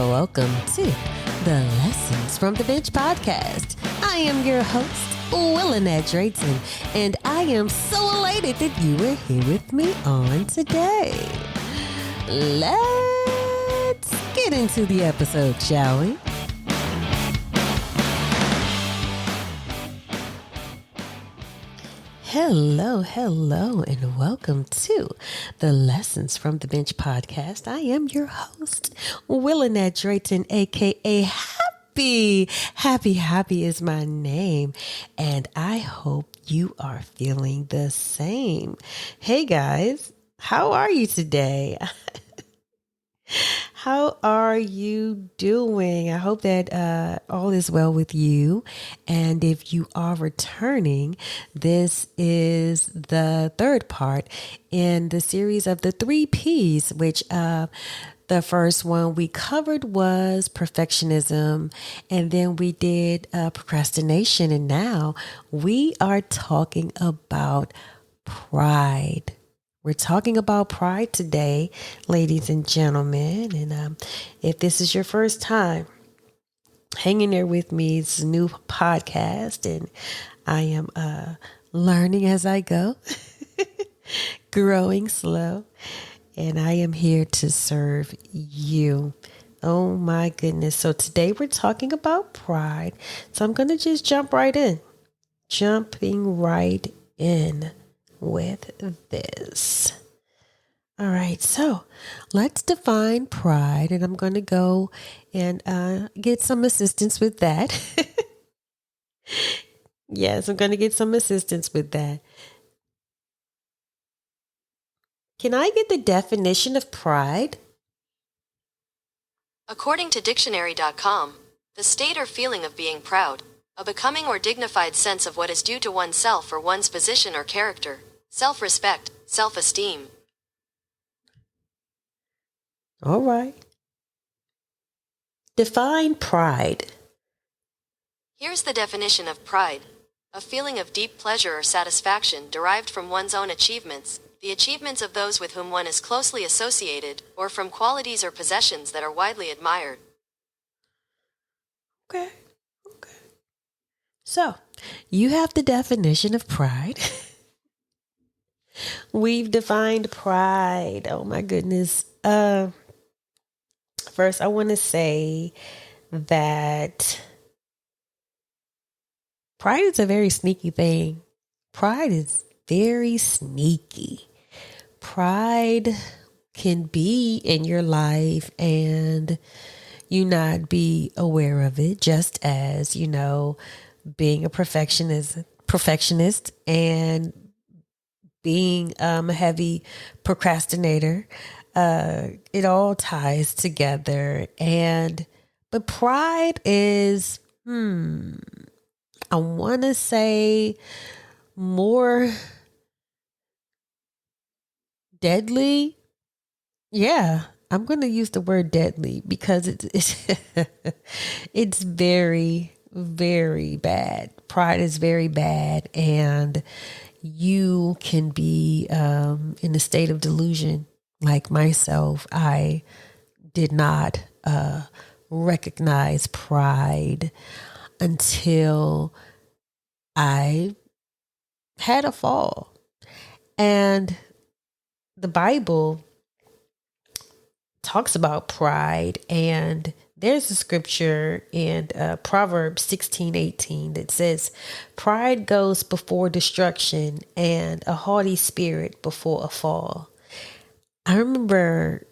welcome to the Lessons from the Bench podcast. I am your host, Willinette Drayton, and I am so elated that you are here with me on today. Let's get into the episode, shall we? Hello, and welcome to the Lessons from the Bench podcast. I am your host, Willinette Drayton, aka Happy. Happy is my name, and I hope you are feeling the same. Hey guys, how are you today? How are you doing? I hope that all is well with you. And if you are returning, this is the third part in the series of the 3 Ps, which the first one we covered was perfectionism, and then we did procrastination, and now we are talking about pride. We're talking about pride today, ladies and gentlemen. And if this is your first time hanging there with me, it's a new podcast, and I am learning as I go, growing slow, and I am here to serve you. Oh my goodness. So today we're talking about pride. So I'm going to just jumping right in with this. All right, so let's define pride, and I'm going to go and get some assistance with that. Yes, I'm going to get some assistance with that. Can I get the definition of pride? According to dictionary.com, the state or feeling of being proud, a becoming or dignified sense of what is due to oneself or one's position or character. Self-respect, self-esteem. All right. Define pride. Here's the definition of pride. A feeling of deep pleasure or satisfaction derived from one's own achievements, the achievements of those with whom one is closely associated, or from qualities or possessions that are widely admired. Okay. So, you have the definition of pride. We've defined pride. Oh my goodness. First, I want to say that pride is a very sneaky thing. Pride is very sneaky. Pride can be in your life and you not be aware of it, just as, being a perfectionist and being a heavy procrastinator, it all ties together. But pride is, I want to say more deadly. Yeah, I'm going to use the word deadly because it's very, very bad. Pride is very bad, and you can be in a state of delusion. Like myself, I did not recognize pride until I had a fall. And the Bible talks about pride, and there's a scripture in Proverbs 16:18 that says, pride goes before destruction and a haughty spirit before a fall. I remember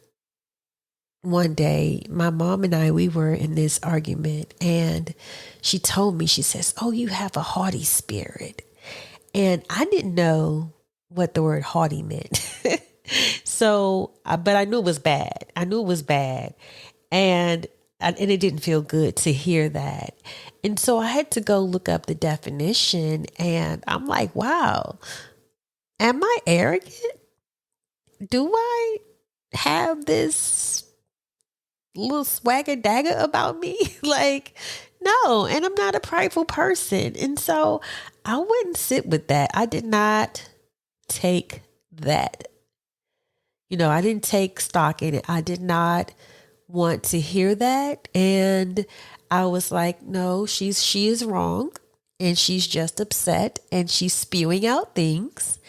one day my mom and we were in this argument, and she told me, she says, oh, you have a haughty spirit. And I didn't know what the word haughty meant. But I knew it was bad. And it didn't feel good to hear that. And so I had to go look up the definition, and I'm like, wow, am I arrogant? Do I have this little swagger dagger about me? Like, no, and I'm not a prideful person. And so I wouldn't sit with that. I did not take that. I didn't take stock in it. I did not want to hear that. And I was like, no, she is wrong. And she's just upset and she's spewing out things.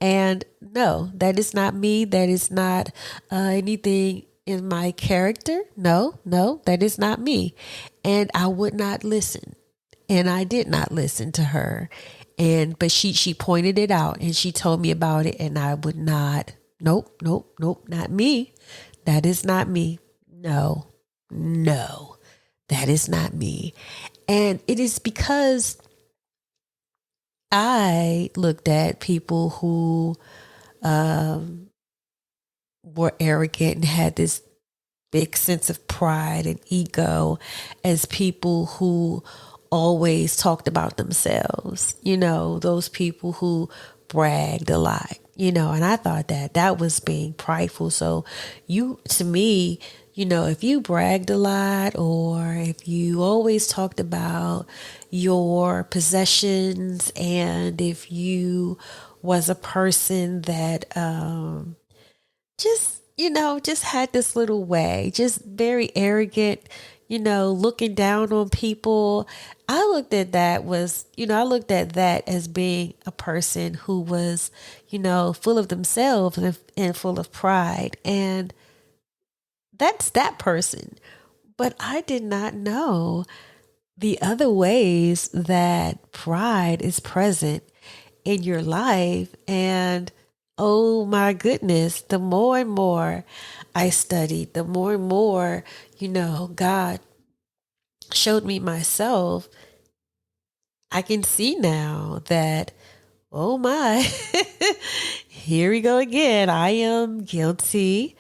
And no, that is not me. That is not anything in my character. No, no, that is not me. And I would not listen. And I did not listen to her. But she pointed it out and she told me about it, and I would not. Nope, nope, nope, not me. That is not me. No, no, that is not me. And it is because I looked at people who were arrogant and had this big sense of pride and ego as people who always talked about themselves, those people who bragged a lot, and I thought that that was being prideful. So to me, if you bragged a lot or if you always talked about your possessions, and if you was a person that just had this little way, just very arrogant, looking down on people. I looked at that as being a person who was, full of themselves and full of pride. And that's that person. But I did not know the other ways that pride is present in your life. And oh my goodness, the more and more I studied, the more and more, God showed me myself. I can see now that, oh my, here we go again. I am guilty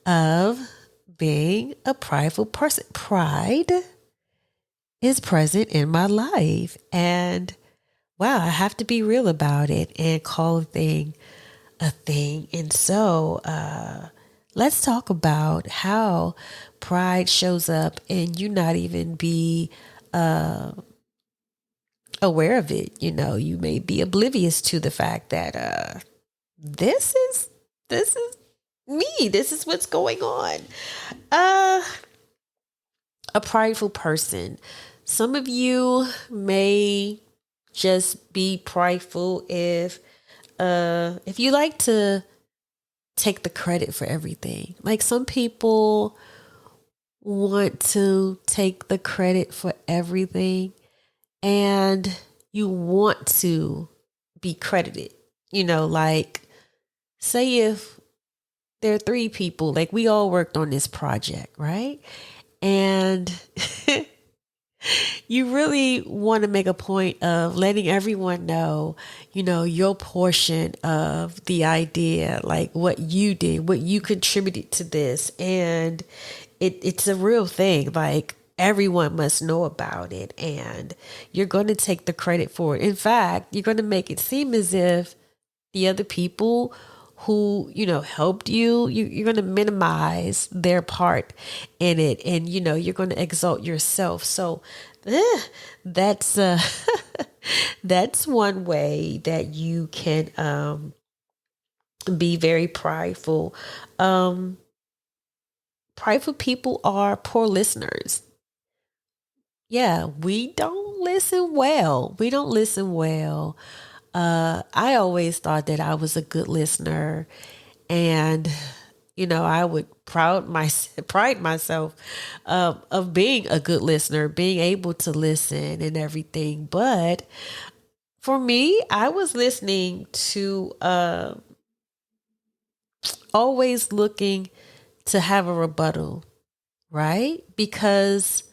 of being a prideful person. Pride is present in my life. And wow, I have to be real about it and call a thing a thing. And so let's talk about how pride shows up and you not even be aware of it. You may be oblivious to the fact that this is me. This is what's going on. A prideful person. Some of you may just be prideful if you like to take the credit for everything. Like some people want to take the credit for everything, and you want to be credited. Like say if there are 3 people, like we all worked on this project, right? And you really want to make a point of letting everyone know, your portion of the idea, like what you did, what you contributed to this. And it's a real thing. Like everyone must know about it, and you're going to take the credit for it. In fact, you're going to make it seem as if the other people who, helped you're going to minimize their part in it. And, you're going to exalt yourself. So that's that's one way that you can be very prideful. Prideful people are poor listeners. Yeah, we don't listen well. I always thought that I was a good listener, and I would pride myself of being a good listener, being able to listen and everything. But for me, I was listening to always looking to have a rebuttal, right? Because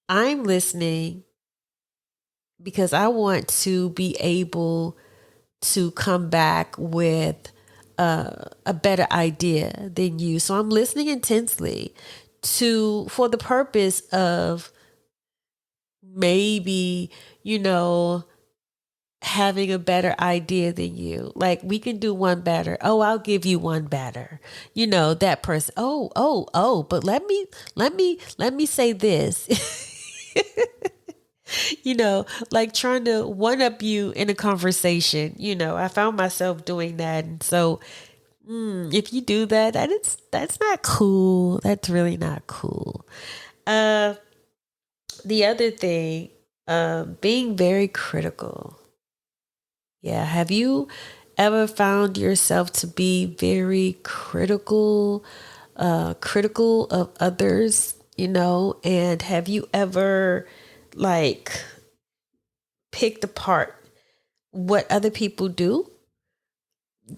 I'm listening because I want to be able to come back with a better idea than you. So I'm listening intensely for the purpose of maybe, having a better idea than you. Like we can do one better. Oh, I'll give you one better. That person. But let me say this. Like trying to one up you in a conversation. I found myself doing that. And so If you do that, that's not cool. That's really not cool. Uh, the other thing, being very critical. Yeah, have you ever found yourself to be very critical, critical of others? And have you ever like picked apart what other people do?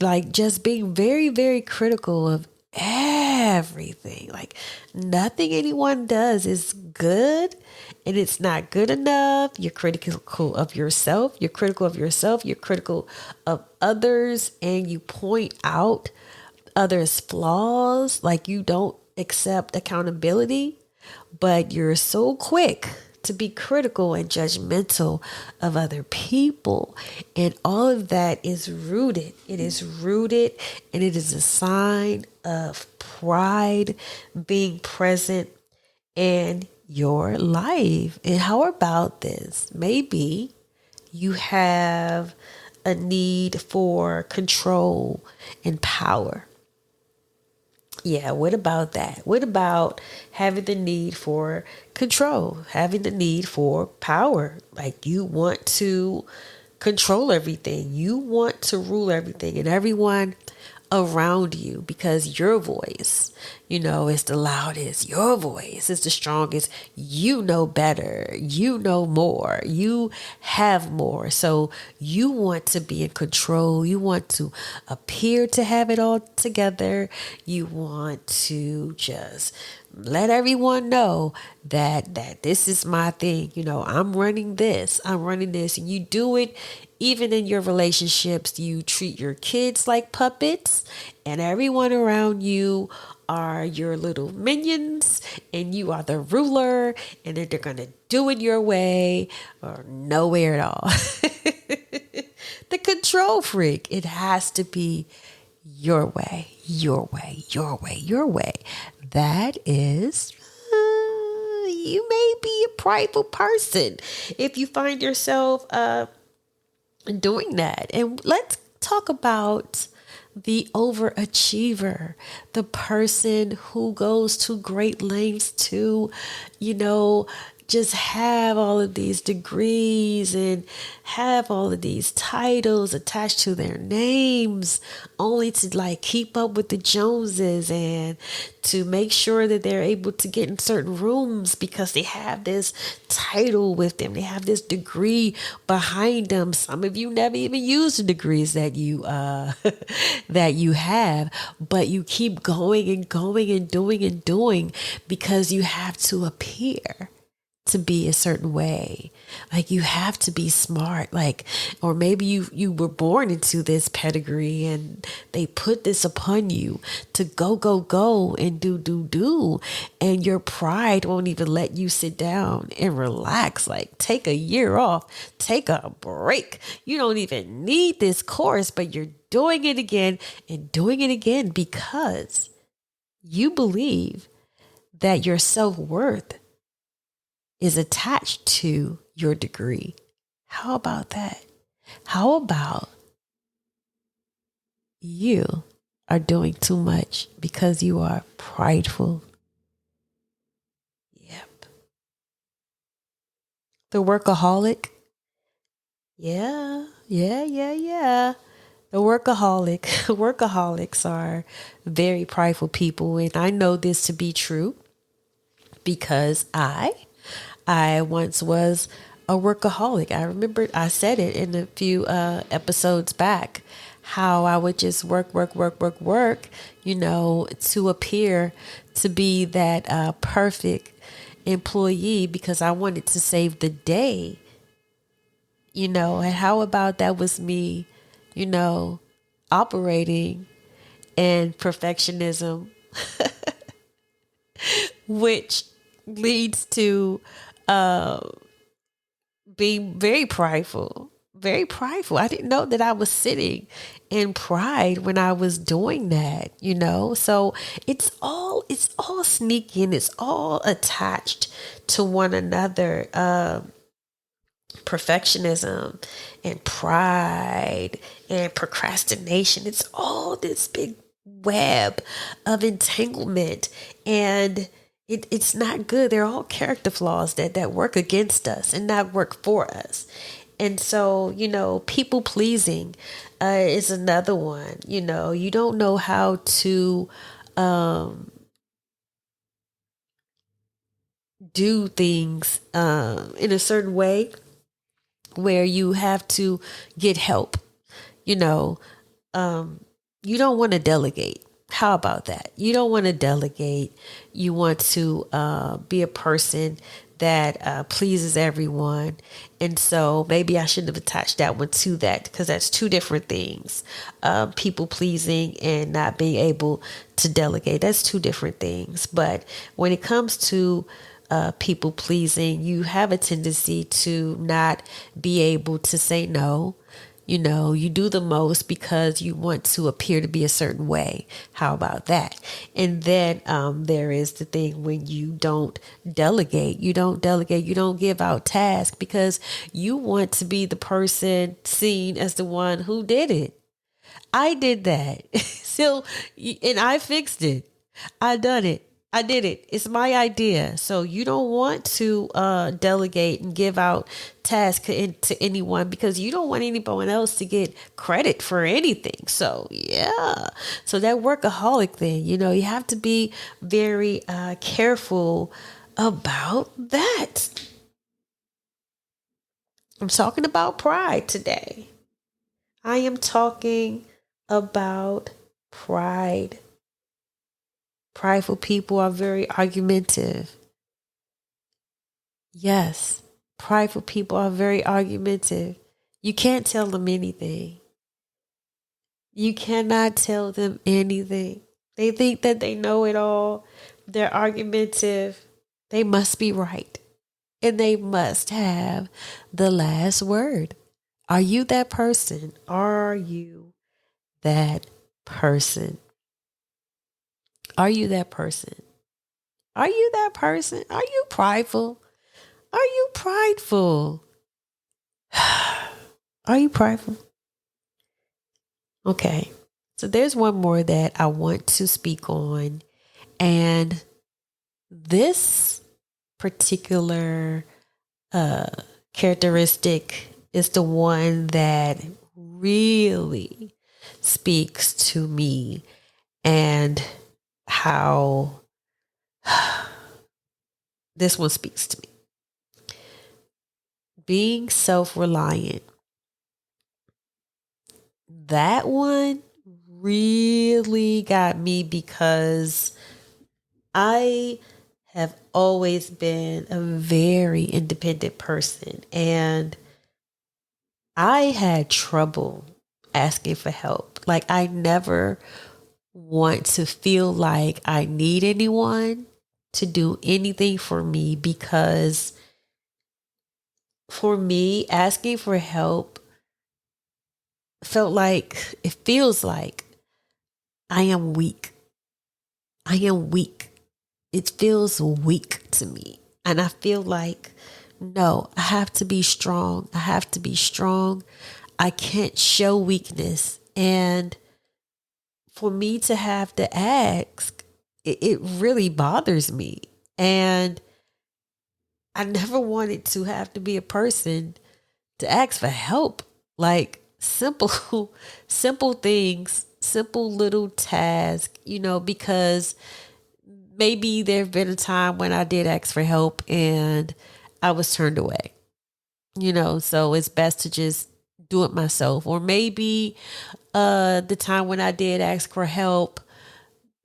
Like just being very, very critical of everything. Like nothing anyone does is good and it's not good enough. You're critical of yourself. You're critical of yourself. You're critical of others and you point out others' flaws. Like you don't accept accountability, but you're so quick to be critical and judgmental of other people. And all of that is rooted. It is rooted and it is a sign of pride being present in your life. And how about this? Maybe you have a need for control and power. Yeah, what about that? What about having the need for control, having the need for power? Like you want to control everything, you want to rule everything and everyone around you because your voice, is the loudest. Your voice is the strongest. You know better. You know more. You have more. So you want to be in control. You want to appear to have it all together. You want to just let everyone know that this is my thing. I'm running this. I'm running this. And you do it even in your relationships. You treat your kids like puppets and everyone around you are your little minions and you are the ruler and they're going to do it your way or nowhere at all. The control freak, it has to be your way, your way, your way, your way. That is, you may be a prideful person if you find yourself doing that. And let's talk about the overachiever, the person who goes to great lengths to, just have all of these degrees and have all of these titles attached to their names only to like keep up with the Joneses and to make sure that they're able to get in certain rooms because they have this title with them. They have this degree behind them. Some of you never even use the degrees that you that you have, but you keep going and going and doing because you have to appear to be a certain way. Like you have to be smart, like, or maybe you were born into this pedigree and they put this upon you to go and do, and your pride won't even let you sit down and relax. Like take a year off, take a break. You don't even need this course, but you're doing it again and doing it again because you believe that your self-worth is attached to your degree. How about that? How about you are doing too much because you are prideful? Yep. The workaholic. Yeah. The workaholics are very prideful people. And I know this to be true because I once was a workaholic. I remember I said it in a few episodes back, how I would just work, to appear to be that perfect employee because I wanted to save the day, and how about that was me, operating in perfectionism, which leads to being very prideful, very prideful. I didn't know that I was sitting in pride when I was doing that, So it's all sneaky and it's all attached to one another. Perfectionism and pride and procrastination. It's all this big web of entanglement, and it's not good. They're all character flaws that work against us and not work for us. And so, people pleasing is another one. You don't know how to do things in a certain way where you have to get help. You know, you don't want to delegate. How about that? You don't want to delegate. You want to be a person that pleases everyone. And so maybe I shouldn't have attached that one to that, because that's two different things. People pleasing and not being able to delegate. That's two different things. But when it comes to people pleasing, you have a tendency to not be able to say no. You do the most because you want to appear to be a certain way. How about that? And then there is the thing when you don't delegate. You don't delegate. You don't give out tasks because you want to be the person seen as the one who did it. I did that. So, and I fixed it. I done it. I did it. It's my idea. So you don't want to delegate and give out tasks to anyone because you don't want anyone else to get credit for anything. So yeah. So that workaholic thing, you have to be very careful about that. I'm talking about pride today. I am talking about pride. Prideful people are very argumentative. Yes, prideful people are very argumentative. You can't tell them anything. You cannot tell them anything. They think that they know it all. They're argumentative. They must be right. And they must have the last word. Are you that person? Are you that person? Are you that person? Are you that person? Are you prideful? Are you prideful? Are you prideful? Okay. So there's one more that I want to speak on. And this particular characteristic is the one that really speaks to me, and how this one speaks to me. Being self-reliant. That one really got me because I have always been a very independent person, and I had trouble asking for help. Like, I never want to feel like I need anyone to do anything for me, because for me, asking for help it feels like I am weak. I am weak. It feels weak to me. And I feel like, no, I have to be strong. I have to be strong. I can't show weakness. And for me to have to ask, it really bothers me. And I never wanted to have to be a person to ask for help. Like, simple, simple things, simple little tasks, because maybe there have been a time when I did ask for help and I was turned away, so it's best to just do it myself. Or maybe the time when I did ask for help,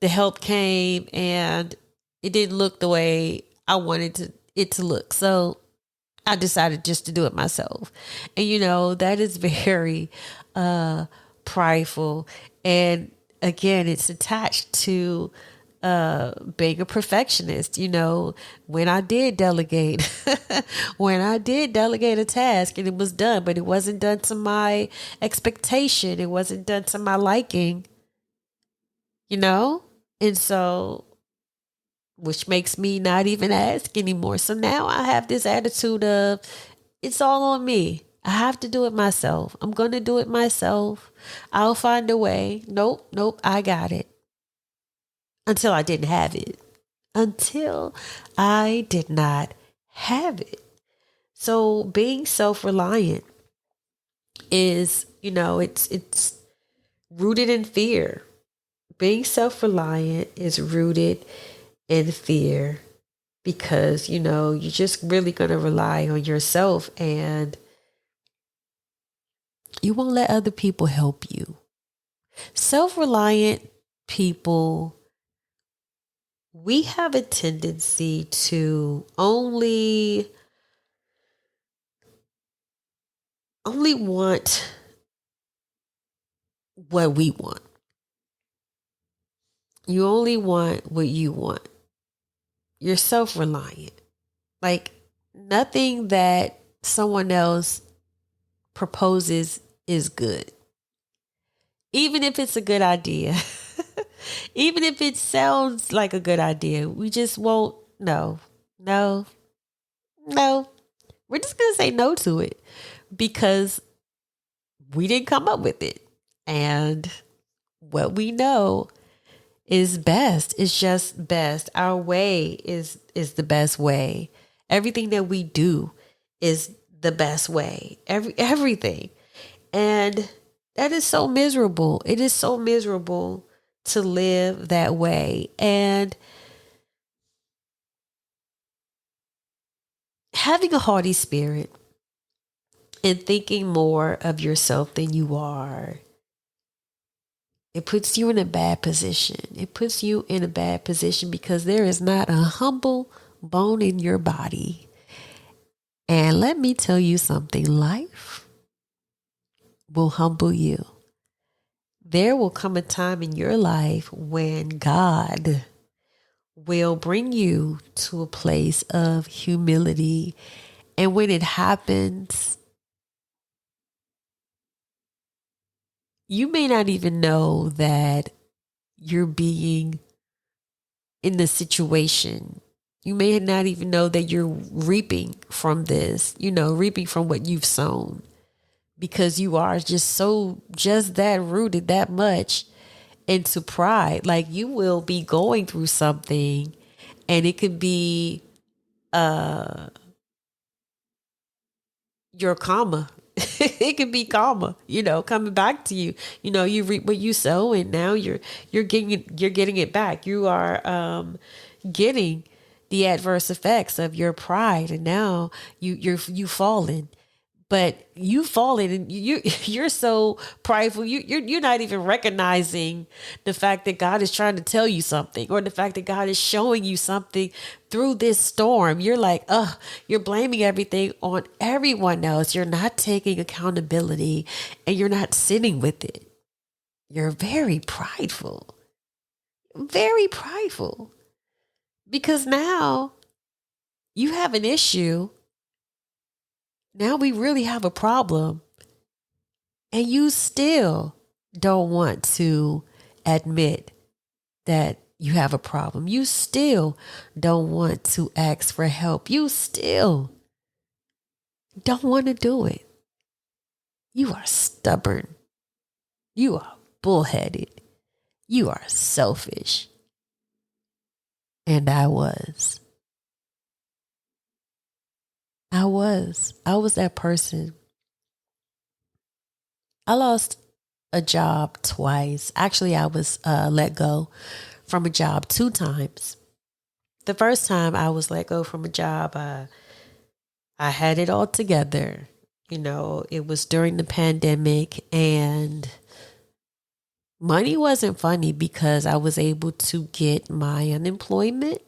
the help came and it didn't look the way I wanted it to look. So I decided just to do it myself. And that is very prideful. And again, it's attached to being a perfectionist. When I did delegate, when I did delegate a task and it was done, but it wasn't done to my expectation, it wasn't done to my liking, and so, which makes me not even ask anymore. So now I have this attitude of, it's all on me. I have to do it myself. I'm going to do it myself. I'll find a way. Nope, nope, I got it. Until I didn't have it. Until I did not have it. So being self-reliant is, it's rooted in fear. Being self-reliant is rooted in fear because, you're just really going to rely on yourself and you won't let other people help you. Self-reliant people, we have a tendency to only want what we want. You only want what you want. You're self-reliant. Like nothing that someone else proposes is good. Even if it's a good idea. Even if it sounds like a good idea, we just won't. No. We're just going to say no to it because we didn't come up with it. And what we know is best. It's just best. Our way is the best way. Everything that we do is the best way. Everything. And that is so miserable. It is so miserable to live that way. And having a haughty spirit and thinking more of yourself than you are, it puts you in a bad position. It puts you in a bad position because there is not a humble bone in your body. And let me tell you something, life will humble you. There will come a time in your life when God will bring you to a place of humility. And when it happens, you may not even know that you're being in the situation. You may not even know that you're reaping from this, reaping from what you've sown. Because you are just that rooted that much into pride. Like you will be going through something and it could be your karma. It could be karma, coming back to you. You reap what you sow and now you're getting it back. You are getting the adverse effects of your pride and now you've fallen. But you fallen and you're so prideful. You're not even recognizing the fact that God is trying to tell you something or the fact that God is showing you something through this storm. You're like, you're blaming everything on everyone else. You're not taking accountability and you're not sitting with it. You're very prideful, because now you have an issue. Now we really have a problem and you still don't want to admit that you have a problem. You still don't want to ask for help. You still don't want to do it. You are stubborn. You are bullheaded. You are selfish. And I was. I was that person. I lost a job twice. Actually, I was let go from a job 2 times. The first time I was let go from a job, I had it all together. It was during the pandemic and money wasn't funny because I was able to get my unemployment.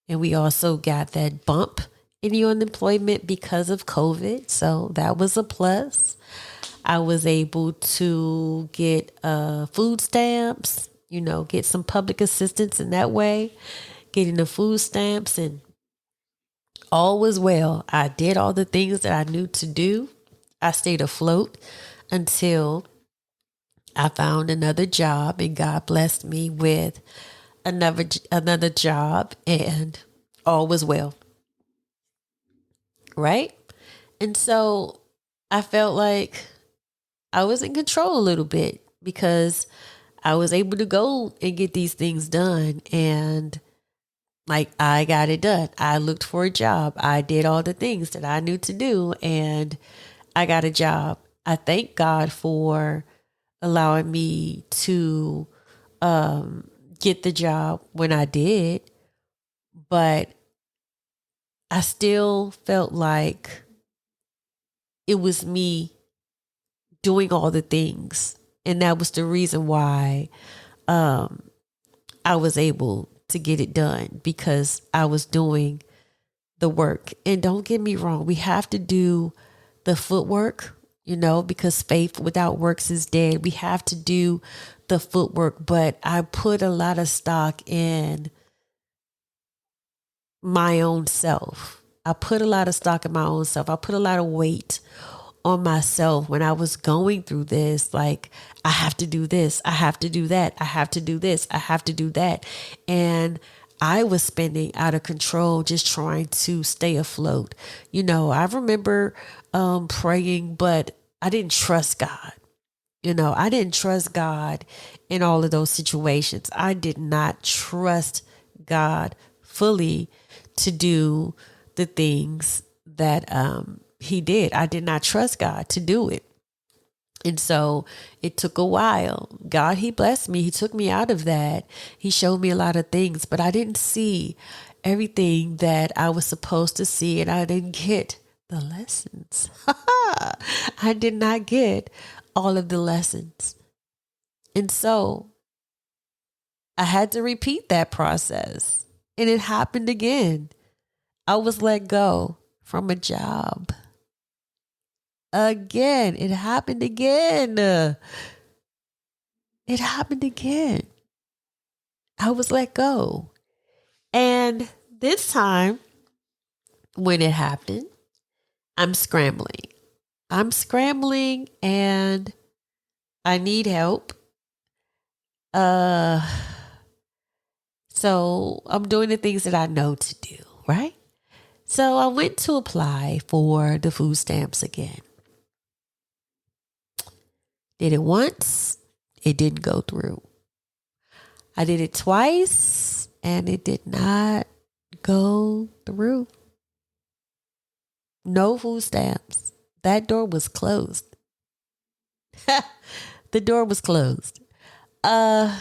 And we also got that bump in your unemployment because of COVID. So that was a plus. I was able to get food stamps, get some public assistance in that way, getting the food stamps, and all was well. I did all the things that I knew to do. I stayed afloat until I found another job and God blessed me with another job and all was well. Right? And so I felt like I was in control a little bit because I was able to go and get these things done. And like I got it done. I looked for a job. I did all the things that I knew to do and I got a job. I thank God for allowing me to get the job when I did. But I still felt like it was me doing all the things. And that was the reason why I was able to get it done because I was doing the work. And don't get me wrong, we have to do the footwork, because faith without works is dead. We have to do the footwork, but I put a lot of stock in my own self. I put a lot of stock in my own self. I put a lot of weight on myself when I was going through this. Like, I have to do this. I have to do that. I have to do this. I have to do that. And I was spinning out of control, just trying to stay afloat. I remember praying, but I didn't trust God. I didn't trust God in all of those situations. I did not trust God fully to do the things that he did. I did not trust God to do it. And so it took a while. God, he blessed me. He took me out of that. He showed me a lot of things, but I didn't see everything that I was supposed to see, and I didn't get the lessons. I did not get all of the lessons. And so I had to repeat that process. And it happened again. I was let go from a job. Again, it happened again. It happened again. I was let go. And this time, when it happened, I'm scrambling. And I need help. So I'm doing the things that I know to do, right? So I went to apply for the food stamps again. Did it once, it didn't go through. I did it twice, and it did not go through. No food stamps. That door was closed. The door was closed. I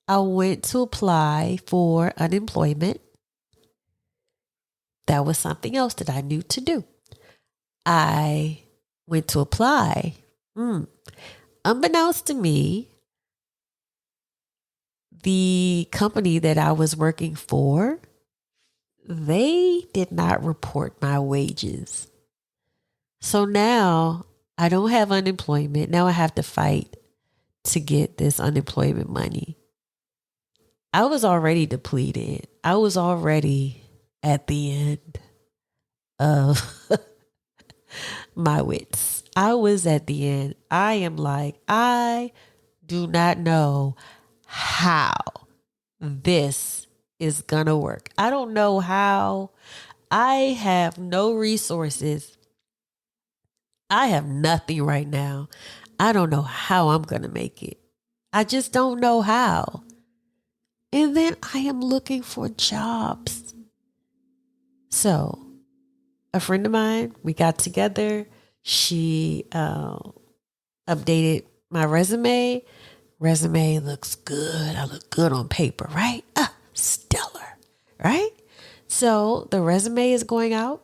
went to apply for unemployment. That was something else that I knew to do. I went to apply. Unbeknownst to me, the company that I was working for, they did not report my wages. So now I don't have unemployment. Now I have to fight to get this unemployment money. I was already depleted. I was already at the end of my wits. I was at the end. I am like, I do not know how this is gonna work. I don't know how. I have no resources. I have nothing right now. I don't know how I'm gonna make it. I just don't know how. And then I am looking for jobs. So a friend of mine, we got together. She updated my resume. Resume looks good. I look good on paper, right? Stellar, right? So the resume is going out,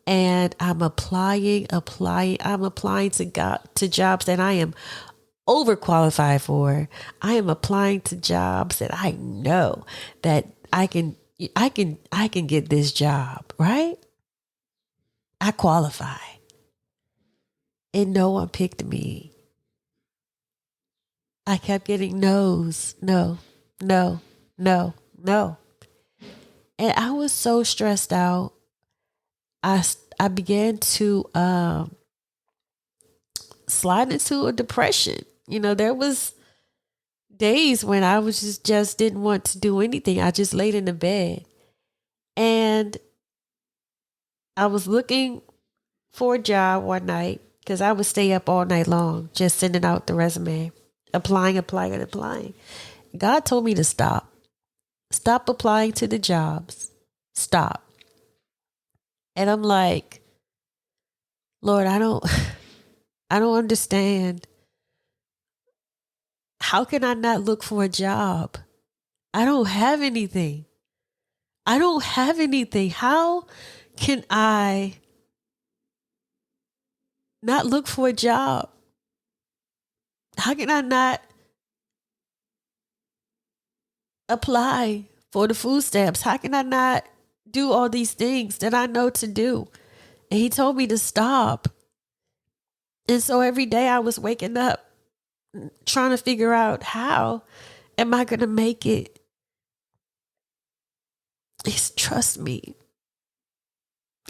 and I'm applying. I'm applying to jobs that I am overqualified for. I am applying to jobs that I know that I can get this job, right? I qualify. And no one picked me. I kept getting no's. No. And I was so stressed out. I began to slide into a depression. There was days when I was just didn't want to do anything. I just laid in the bed. And I was looking for a job one night because I would stay up all night long just sending out the resume, applying. God told me to stop. Stop applying to the jobs. Stop. And I'm like, Lord, I don't understand. How can I not look for a job? I don't have anything. How can I not look for a job? How can I not apply for the food stamps? How can I not do all these things that I know to do? And he told me to stop. And so every day I was waking up trying to figure out, how am I going to make it? He's trust me.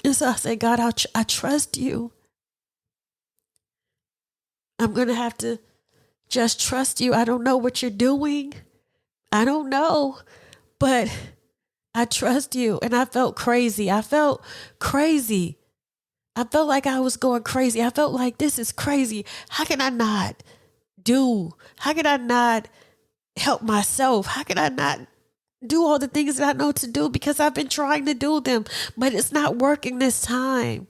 And so I said, God, I trust you. I'm going to have to just trust you. I don't know what you're doing. I don't know, but I trust you. And I felt crazy. I felt like I was going crazy. I felt like this is crazy. How can I not help myself? How can I not do all the things that I know to do? Because I've been trying to do them, but it's not working this time.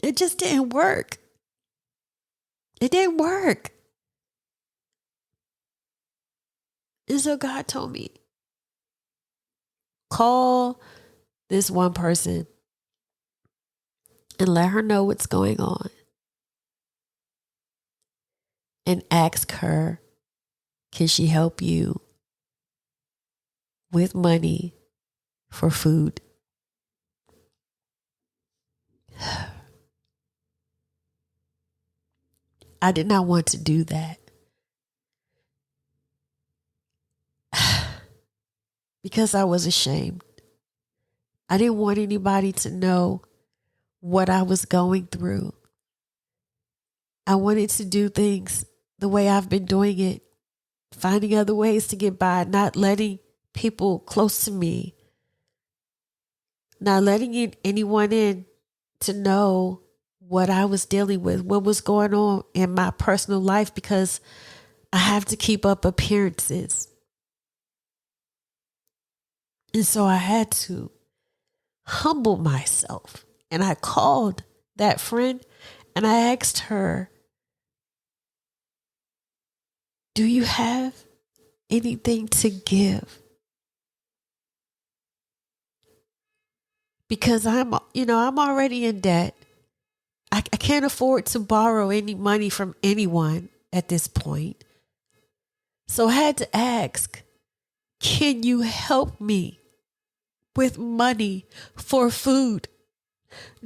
It just didn't work. It didn't work. And so God told me, call this one person and let her know what's going on. And ask her, can she help you with money for food? I did not want to do that because I was ashamed. I didn't want anybody to know what I was going through. I wanted to do things the way I've been doing it, finding other ways to get by, not letting people close to me, not letting anyone in to know what I was dealing with, what was going on in my personal life, because I have to keep up appearances. And so I had to humble myself. And I called that friend and I asked her, do you have anything to give? Because I'm already in debt. I can't afford to borrow any money from anyone at this point. So I had to ask, can you help me with money for food?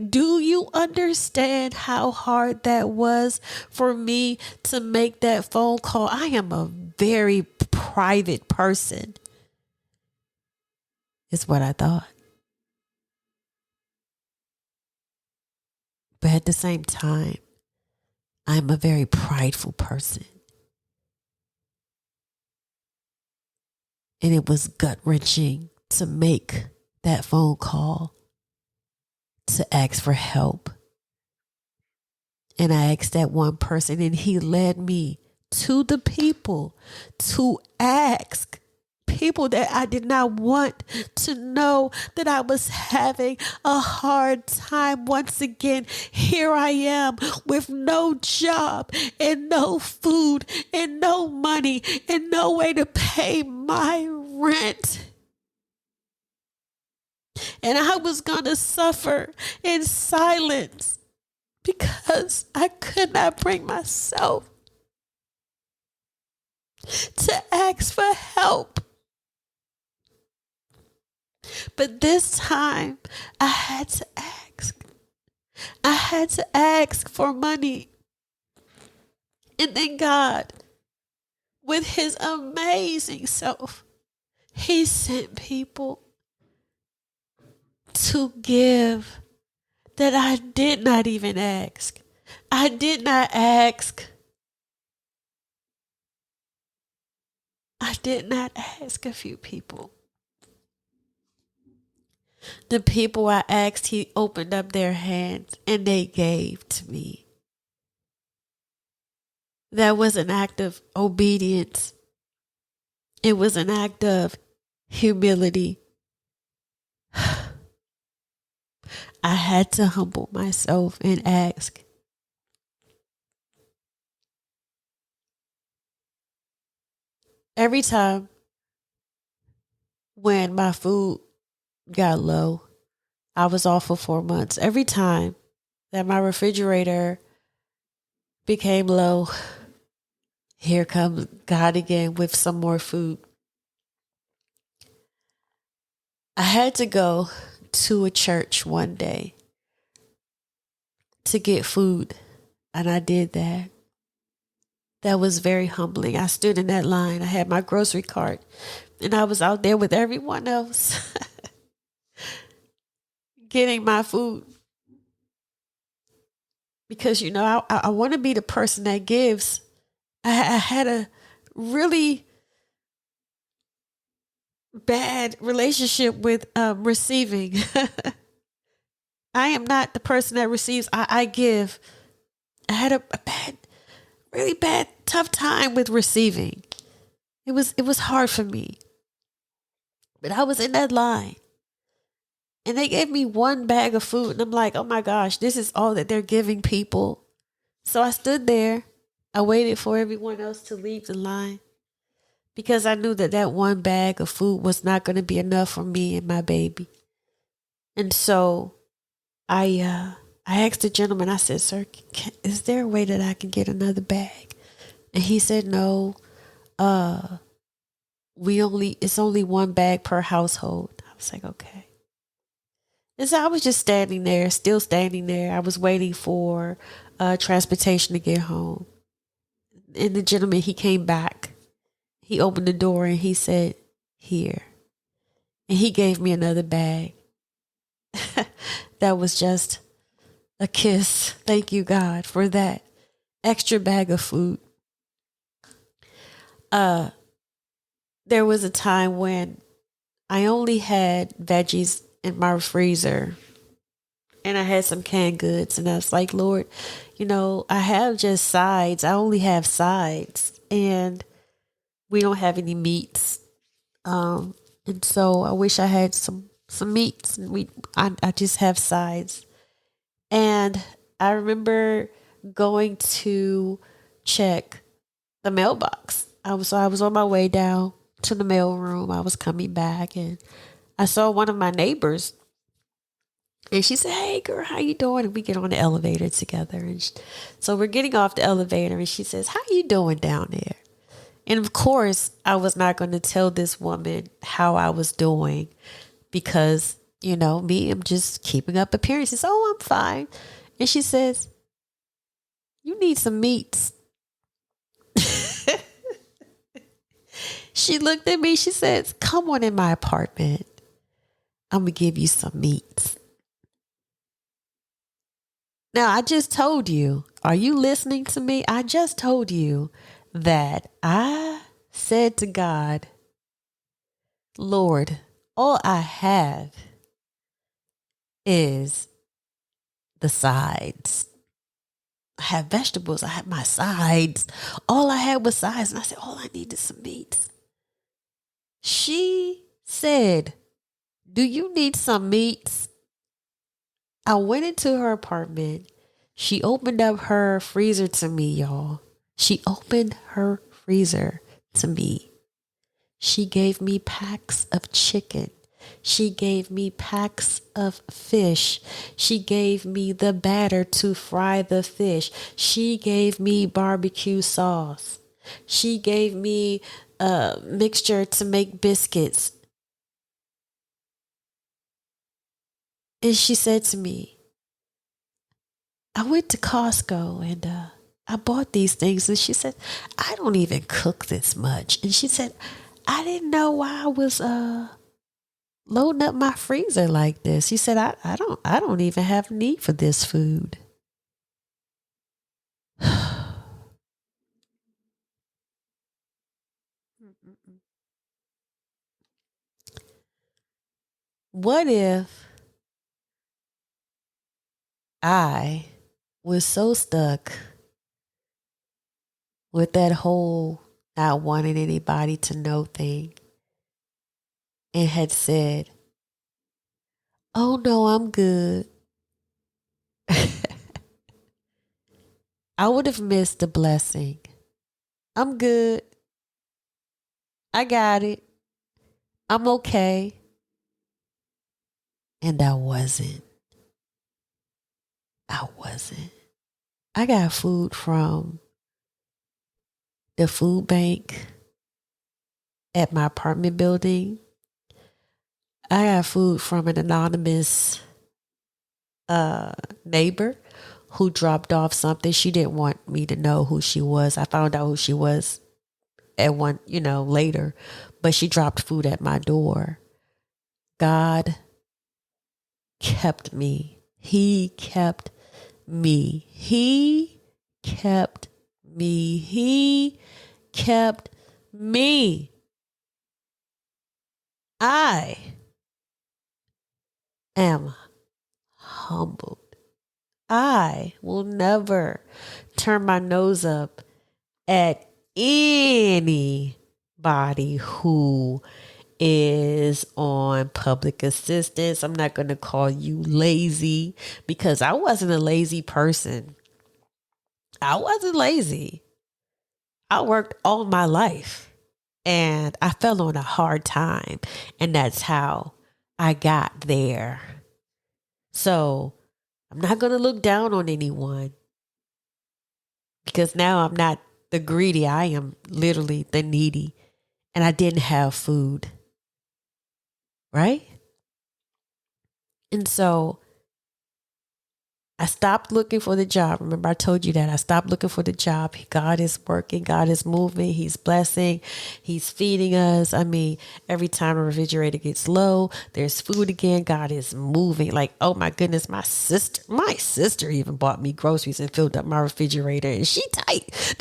Do you understand how hard that was for me to make that phone call? I am a very private person, is what I thought. But at the same time, I'm a very prideful person. And it was gut-wrenching to make that phone call to ask for help. And I asked that one person, and he led me to the people to ask people that I did not want to know that I was having a hard time. Once again, here I am with no job and no food and no money and no way to pay my rent. And I was going to suffer in silence because I could not bring myself to ask for help. But this time, I had to ask. I had to ask for money. And then God, with his amazing self, he sent people to give that I did not even ask. I did not ask. I did not ask a few people. The people I asked, he opened up their hands and they gave to me. That was an act of obedience. It was an act of humility. I had to humble myself and ask. Every time when my food got low, I was off for 4 months. Every time that my refrigerator became low, here comes God again with some more food. I had to go to a church one day to get food, and I did that. That was very humbling. I stood in that line. I had my grocery cart, and I was out there with everyone else getting my food. Because, I want to be the person that gives. I had a really bad relationship with receiving. I am not the person that receives. I give. I had a bad, really bad, tough time with receiving. It was hard for me. But I was in that line and they gave me one bag of food and I'm like, oh my gosh, this is all that they're giving people. So I stood there. I waited for everyone else to leave the line because I knew that that one bag of food was not going to be enough for me and my baby. And so I asked the gentleman, I said, sir, is there a way that I can get another bag? And he said, no, it's only one bag per household. I was like, okay. And so I was just standing there, still standing there. I was waiting for transportation to get home. And the gentleman, he came back. He opened the door and he said, here. And he gave me another bag. That was just a kiss. Thank you, God, for that extra bag of food. There was a time when I only had veggies in my freezer and I had some canned goods. And I was like, Lord, I have just sides. I only have sides and we don't have any meats. And so I wish I had some meats. And I just have sides. And I remember going to check the mailbox. I was on my way down to the mail room. I was coming back and I saw one of my neighbors and she said, hey girl, how you doing? And we get on the elevator together. And so we're getting off the elevator and she says, how you doing down there? And of course, I was not going to tell this woman how I was doing because, me, I'm just keeping up appearances. Oh, I'm fine. And she says, you need some meats. She looked at me. She says, come on in my apartment. I'm going to give you some meats. Now, I just told you, are you listening to me? I just told you that I said to God, Lord, all I have is the sides. I have vegetables. I have my sides. All I had was sides. And I said, all I need is some meats. She said, do you need some meats? I went into her apartment. She opened up her freezer to me, y'all. She opened her freezer to me. She gave me packs of chicken. She gave me packs of fish. She gave me the batter to fry the fish. She gave me barbecue sauce. She gave me a mixture to make biscuits. And she said to me, I went to Costco and I bought these things. And she said, I don't even cook this much. And she said, I didn't know why I was loading up my freezer like this. She said, I don't even have need for this food. What if I was so stuck with that whole not wanting anybody to know thing and had said, oh no, I'm good. I would have missed the blessing. I'm good. I got it. I'm okay. And I wasn't. I wasn't. I got food from the food bank at my apartment building. I got food from an anonymous neighbor who dropped off something. She didn't want me to know who she was. I found out who she was at one, later, but she dropped food at my door. God kept me. He kept me. He kept me. He kept me. I am humbled. I will never turn my nose up at anybody who is on public assistance. I'm not going to call you lazy because I wasn't a lazy person. I wasn't lazy. I worked all my life and I fell on a hard time, and that's how I got there. So I'm not going to look down on anyone because now I'm not the greedy. I am literally the needy, and I didn't have food. Right? And so I stopped looking for the job. Remember, I told you that I stopped looking for the job. God is working. God is moving. He's blessing. He's feeding us. I mean, every time a refrigerator gets low, there's food again. God is moving. Like, oh my goodness, my sister even bought me groceries and filled up my refrigerator, and she tight.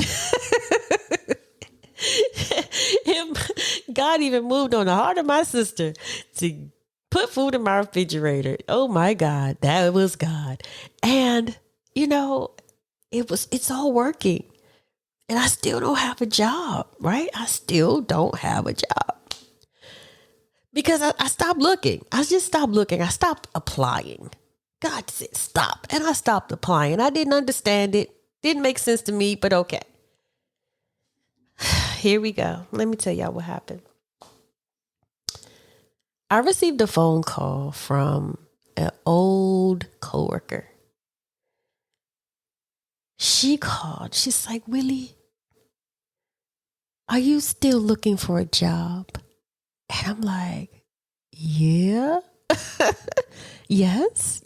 God even moved on the heart of my sister to put food in my refrigerator. Oh my God, that was God. And it's all working. And I still don't have a job, right? I still don't have a job. Because I stopped looking. I just stopped looking. I stopped applying. God said stop. And I stopped applying. I didn't understand it. Didn't make sense to me, but okay. Here we go. Let me tell y'all what happened. I received a phone call from an old coworker. She called. She's like, Willie, are you still looking for a job? And I'm like, yeah. Yes.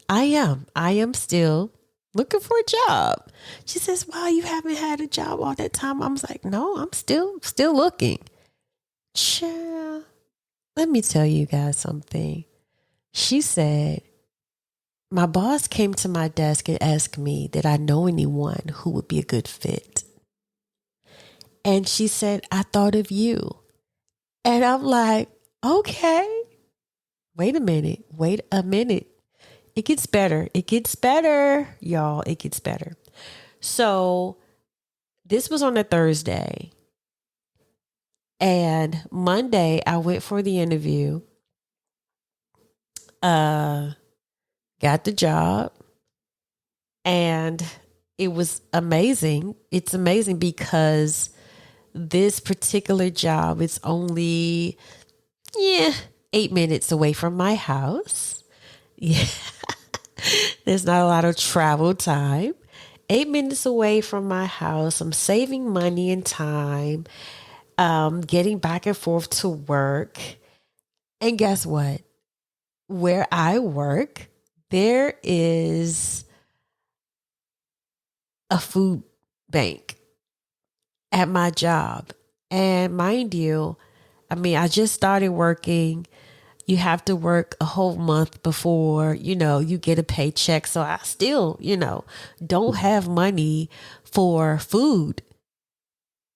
I am. I am still looking for a job. She says, well, you haven't had a job all that time. I was like, no, I'm still looking. Child. Let me tell you guys something. She said, my boss came to my desk and asked me, did I know anyone who would be a good fit? And she said, I thought of you. And I'm like, okay, wait a minute. It gets better. Y'all. It gets better. So this was on a Thursday. And Monday, I went for the interview. Got the job. And it was amazing. It's amazing because this particular job is only 8 minutes away from my house. Yeah. There's not a lot of travel time. 8 minutes away from my house. I'm saving money and time. Getting back and forth to work. And guess what? Where I work, there is a food bank at my job. And mind you, I just started working. You have to work a whole month before, you get a paycheck. So I still, don't have money for food.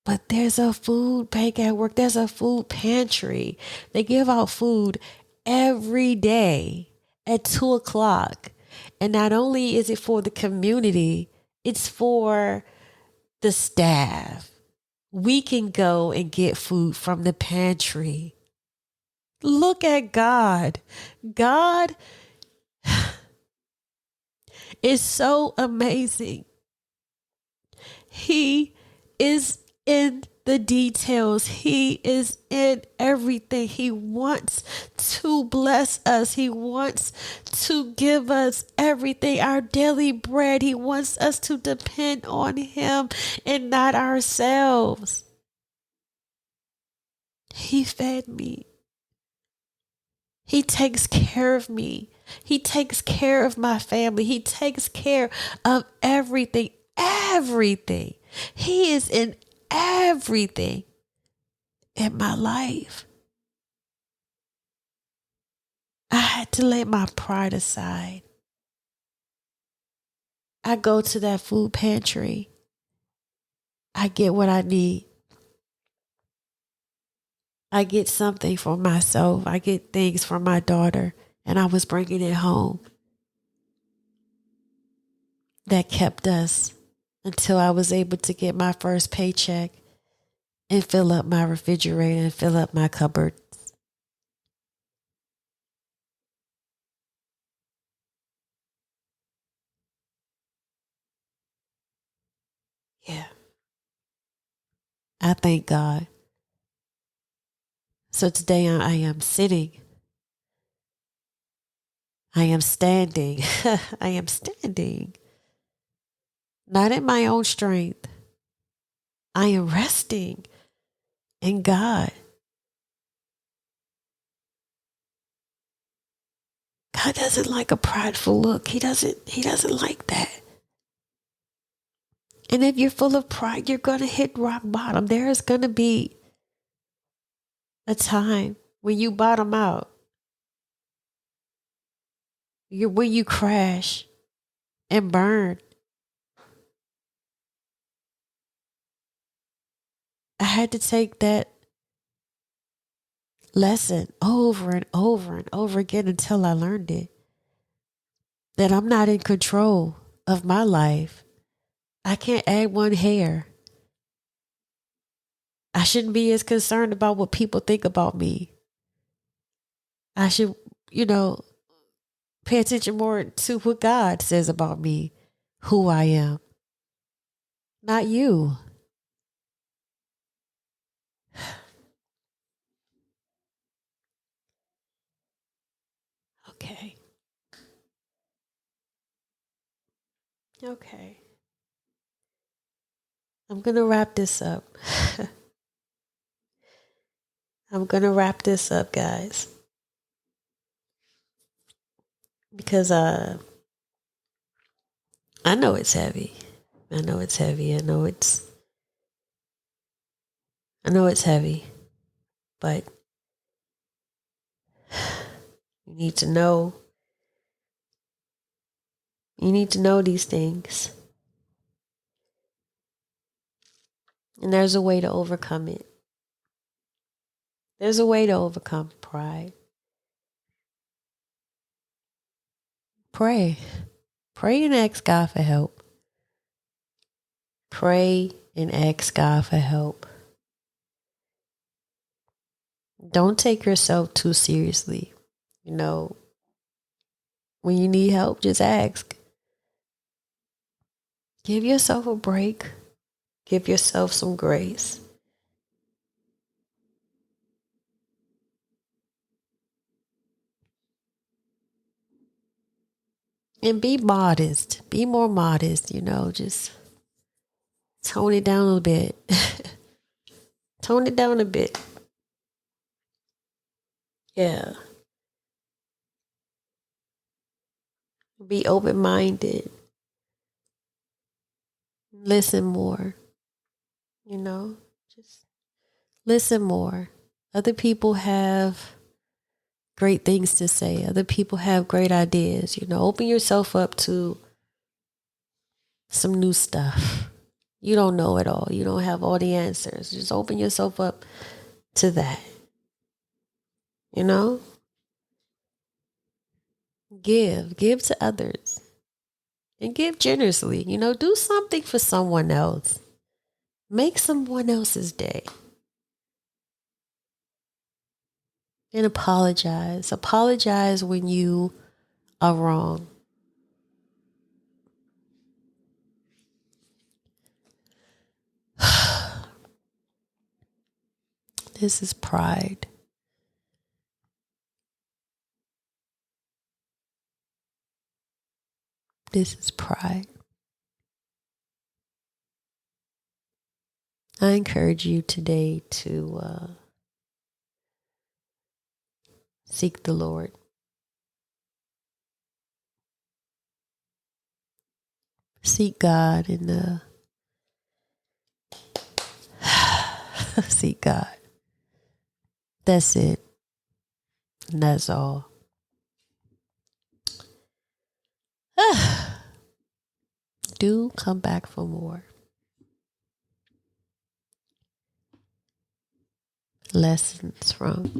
But there's a food bank at work. There's a food pantry. They give out food every day at 2 o'clock. And not only is it for the community, it's for the staff. We can go and get food from the pantry. Look at God. God is so amazing. He is in the details. He is in everything. He wants to bless us. He wants to give us everything, our daily bread. He wants us to depend on Him and not ourselves. He fed me. He takes care of me. He takes care of my family. He takes care of everything. Everything. He is in everything in my life. I had to lay my pride aside. I go to that food pantry. I get what I need. I get something for myself. I get things for my daughter. And I was bringing it home. That kept us until I was able to get my first paycheck and fill up my refrigerator and fill up my cupboards. Yeah. I thank God. So today I am sitting. I am standing. I am standing. Not in my own strength. I am resting in God. God doesn't like a prideful look. He doesn't like that. And if you're full of pride, you're going to hit rock bottom. There is going to be a time when you bottom out. When you crash and burn. I had to take that lesson over and over and over again until I learned it. That I'm not in control of my life. I can't add one hair. I shouldn't be as concerned about what people think about me. I should, pay attention more to what God says about me, who I am, not you. Okay. Okay. I'm going to wrap this up. I'm going to wrap this up, guys. Because I know it's heavy. I know it's heavy. I know it's heavy. But you need to know. You need to know these things. And there's a way to overcome it. There's a way to overcome pride. Pray. Pray and ask God for help. Pray and ask God for help. Don't take yourself too seriously. When you need help, just ask. Give yourself a break. Give yourself some grace. And be modest. Be more modest, just tone it down a bit. Tone it down a bit. Yeah. Be open-minded. Listen more. Just listen more. Other people have great things to say. Other people have great ideas. Open yourself up to some new stuff. You don't know it all. You don't have all the answers. Just open yourself up to that. Give to others and give generously. Do something for someone else. Make someone else's day. And apologize. Apologize when you are wrong. This is pride. This is pride. I encourage you today to seek the Lord. Seek God and seek God. That's it. And that's all. Do come back for more. Lessons from